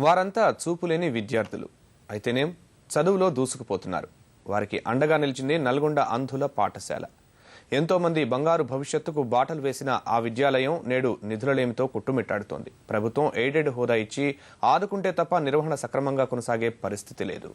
వారంతా చూపులేని విద్యార్థులు అయితేనేం చదువులో దూసుకుపోతున్నారు. వారికి అండగా నిలిచింది నల్గొండ అంధుల పాఠశాల. ఎంతో మంది బంగారు భవిష్యత్తుకు బాటలు వేసిన ఆ విద్యాలయం నేడు నిధులలేమితో కుట్టుమిట్టాడుతోంది. ప్రభుత్వం ఎయిడెడ్ హోదా ఇచ్చి ఆదుకుంటే తప్ప నిర్వహణ సక్రమంగా కొనసాగే పరిస్థితి లేదు.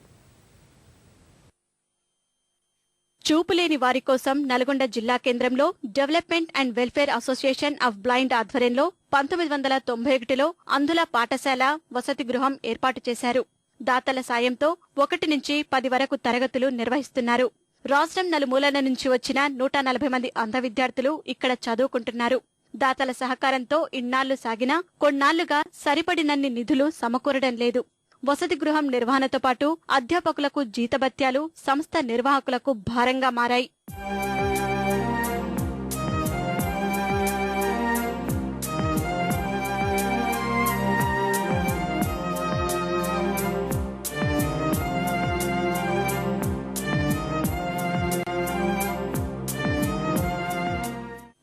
చూపులేని వారి కోసం నల్గొండ జిల్లా కేంద్రంలో development and welfare association of blind ఆధ్వర్యంలో 1991లో అంధుల పాఠశాల వసతి గృహం ఏర్పాటు చేశారు. దాతల సాయంతో 1 నుంచి 10 వరకు తరగతులు నిర్వహిస్తున్నారు. రాష్ట్రం నలుమూలల నుంచి వచ్చిన 140 మంది అంధ విద్యార్థులు ఇక్కడ చదువుకుంటున్నారు. దాతల సహకారంతో ఇన్నాళ్లు సాగినా కొన్నాళ్లుగా సరిపడినన్ని నిధులు సమకూరడం లేదు. వసతి గృహం నిర్వహణతో పాటు అధ్యాపకులకు జీతభత్యాలు సంస్థ నిర్వాహకులకు భారంగా మారాయి.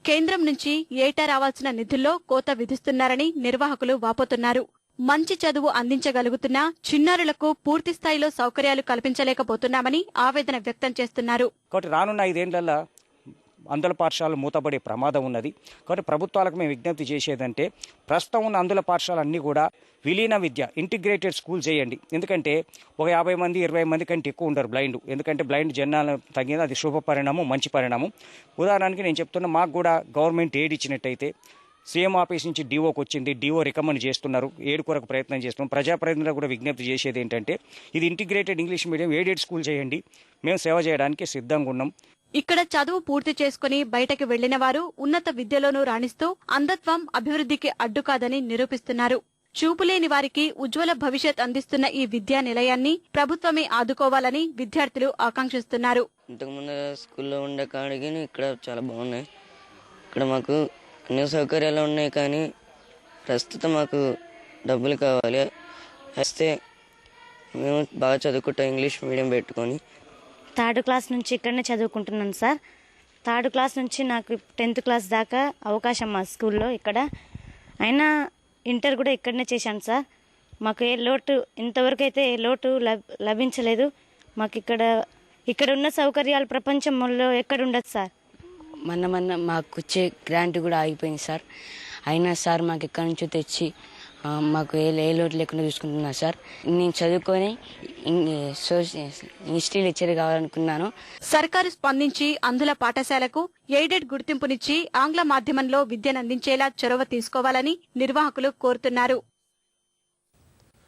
కేంద్రం నుంచి ఏటా రావాల్సిన నిధుల్లో కోత విధిస్తున్నారని నిర్వాహకులు వాపోతున్నారు. మంచి చదువు అందించగలుగుతున్నా చిన్నారులకు పూర్తి స్థాయిలో సౌకర్యాలు కల్పించలేకపోతున్నామని ఆవేదన వ్యక్తం చేస్తున్నారు. కాబట్టి రానున్న 5 ఏళ్లలో అంధుల పాఠశాలలు మూతపడే ప్రమాదం ఉన్నది. కాబట్టి ప్రభుత్వాలకు మేము విజ్ఞప్తి చేసేదంటే ప్రస్తుతం ఉన్న అంధుల పాఠశాలన్నీ కూడా విలీన విద్య ఇంటిగ్రేటెడ్ స్కూల్ చేయండి. ఎందుకంటే ఒక 50 మంది 20 మంది కంటే ఎక్కువ ఉండరు బ్లైండ్. ఎందుకంటే బ్లైండ్ జనాలు తగ్గింది, అది శుభ పరిణామం, మంచి పరిణామం. ఉదాహరణకి నేను చెప్తున్నా, మాకు కూడా గవర్నమెంట్ ఎయిడ్ ఇచ్చినట్టయితే సీఎం ఆఫీస్ నుంచి డీఓకి వచ్చింది, డీఓ రికమెండ్ చేస్తున్నారు, ఎయిడ్ కొరకు ప్రయత్నం చేస్తున్నాం. ప్రజాప్రతినిధులకు కూడా విజ్ఞప్తి చేసేది ఏంటంటే ఇది integrated English medium aided school చేయండి, మేము సేవ చేయడానికి సిద్ధంగా ఉన్నాం. ఇక్కడ చదువు పూర్తి చేసుకుని బయటకు వెళ్లిన వారు ఉన్నత విద్యలోనూ రాణిస్తూ అంధత్వం అభివృద్ధికి అడ్డు కాదని నిరూపిస్తున్నారు. చూపులేని వారికి ఉజ్వల భవిష్యత్ అందిస్తున్న ఈ విద్యా నిలయాన్ని ప్రభుత్వమే ఆదుకోవాలని విద్యార్థులు ఆకాంక్షిస్తున్నారు. ఇంతకుముందు స్కూల్లో ఉండే కాడికి ఇక్కడ చాలా బాగున్నాయి. ఇక్కడ మాకు అన్ని సౌకర్యాలు ఉన్నాయి, కానీ ప్రస్తుతం మాకు డబ్బులు కావాలి. వస్తే మేము బాగా చదువుకుంటాం ఇంగ్లీష్ మీడియం పెట్టుకొని. 3rd క్లాస్ నుంచి ఇక్కడనే చదువుకుంటున్నాను సార్. 3rd క్లాస్ నుంచి నాకు 10th క్లాస్ దాకా అవకాశం మా స్కూల్లో ఇక్కడ. అయినా ఇంటర్ కూడా ఇక్కడనే చేశాను సార్. మాకు ఏ లోటు ఇంతవరకు అయితే ఏ లోటు లభించలేదు. మాకు ఇక్కడ ఉన్న సౌకర్యాలు ప్రపంచంలో ఎక్కడ ఉండదు సార్. మొన్న మాకు వచ్చే గ్రాంట్ కూడా ఆగిపోయింది సార్. అయినా సార్ మాకు ఎక్కడి నుంచో తెచ్చి మాకు ఏ లోటు లేకుండా చూసుకుంటున్నారు సార్. నేను చదువుకొని హిస్టరీ లెక్చర్ కావాలనుకున్నాను. సర్కారు స్పందించి అంధుల పాఠశాలకు ఎయిడెడ్ గుర్తింపునిచ్చి ఆంగ్ల మాధ్యమంలో విద్యనందించేలా చొరవ తీసుకోవాలని నిర్వాహకులు కోరుతున్నారు.